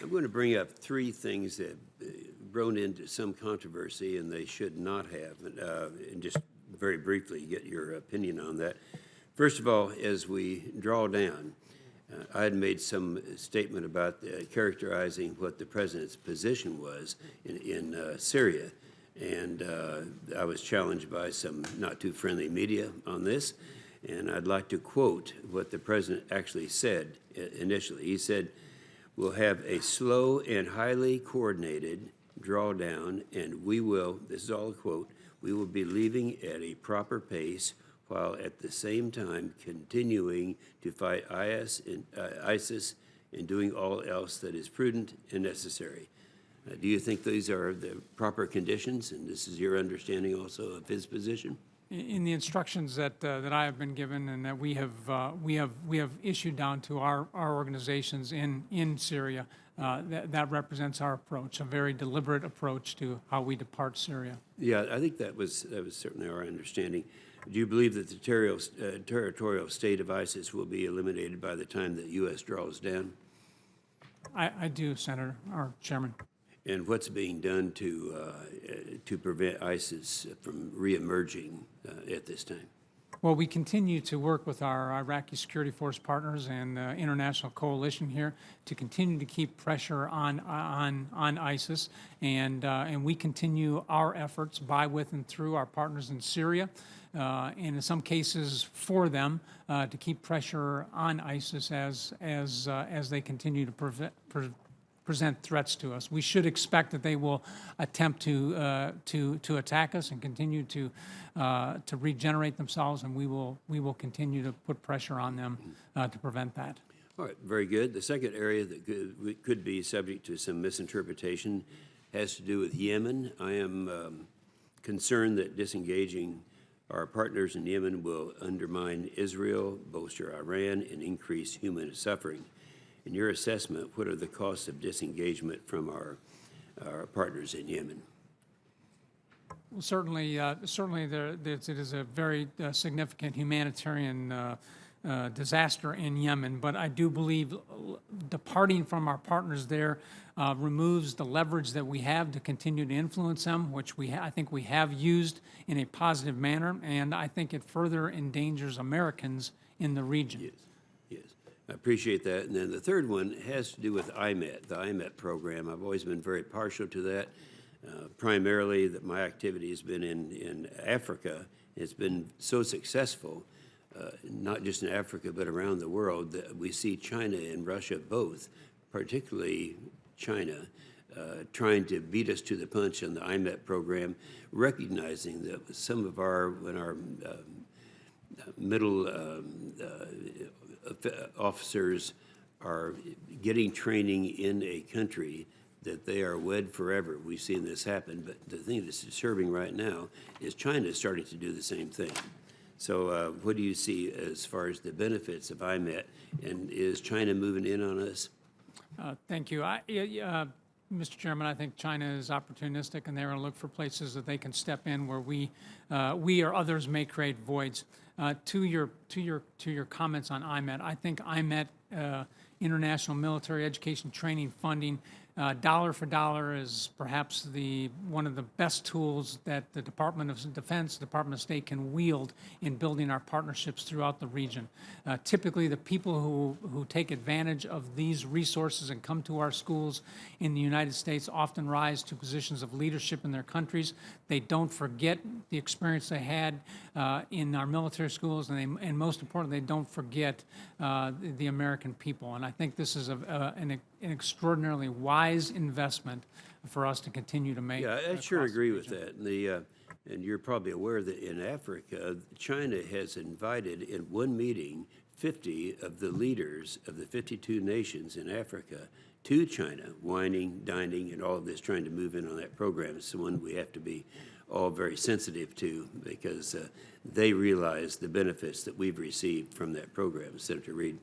I'm going to bring up three things that grown into some controversy, and they should not have, and just very briefly get your opinion on that. First of all, as we draw down, I had made some statement about characterizing what the president's position was in Syria, and I was challenged by some not too friendly media on this, and I'd like to quote what the president actually said initially. He said, "We'll have a slow and highly coordinated drawdown, and we will," this is all a quote, "we will be leaving at a proper pace while at the same time continuing to fight ISIS and doing all else that is prudent and necessary." Do you think these are the proper conditions, and this is your understanding also of his position? In the instructions that I have been given and that we have issued down to our organizations in Syria, that represents our approach, a very deliberate approach to how we depart Syria. Yeah, I think that was certainly our understanding. Do you believe that the territorial state of ISIS will be eliminated by the time the U.S. draws down? I do, Senator, or Chairman. And what's being done to prevent ISIS from reemerging at this time? Well, we continue to work with our Iraqi security force partners and the international coalition here to continue to keep pressure on ISIS, and we continue our efforts by, with, and through our partners in Syria, and in some cases for them to keep pressure on ISIS as they continue to present threats to us. We should expect that they will attempt to attack us and continue to regenerate themselves, and we will continue to put pressure on them to prevent that. All right, very good. The second area that could be subject to some misinterpretation has to do with Yemen. I am concerned that disengaging our partners in Yemen will undermine Israel, bolster Iran, and increase human suffering. In your assessment, what are the costs of disengagement from our partners in Yemen? Well, certainly it is a very significant humanitarian disaster in Yemen, but I do believe departing from our partners there removes the leverage that we have to continue to influence them, which I think we have used in a positive manner, and I think it further endangers Americans in the region. Yes. I appreciate that. And then the third one has to do with IMET, the IMET program. I've always been very partial to that. Primarily, that my activity has been in Africa. It's been so successful, not just in Africa, but around the world, that we see China and Russia both, particularly China, trying to beat us to the punch on the IMET program, recognizing that some of when our middle officers are getting training in a country that they are wed forever. We've seen this happen, but the thing that's disturbing right now is China is starting to do the same thing. So what do you see as far as the benefits of IMET, and is China moving in on us? Thank you. Mr. Chairman, I think China is opportunistic, and they're going to look for places that they can step in where we or others may create voids. To your comments on IMET, I think IMET, International Military Education Training Funding, dollar for dollar is perhaps one of the best tools that the Department of Defense, Department of State can wield in building our partnerships throughout the region. Typically, the people who take advantage of these resources and come to our schools in the United States often rise to positions of leadership in their countries. They don't forget the experience they had in our military schools, and most importantly, they don't forget the American people. And I think this is an extraordinarily wise investment for us to continue to make. Yeah, I sure agree with that. And you're probably aware that in Africa, China has invited in one meeting 50 of the leaders of the 52 nations in Africa to China, whining, dining, and all of this, trying to move in on that program. It's the one we have to be all very sensitive to, because they realize the benefits that we've received from that program. Senator Reed.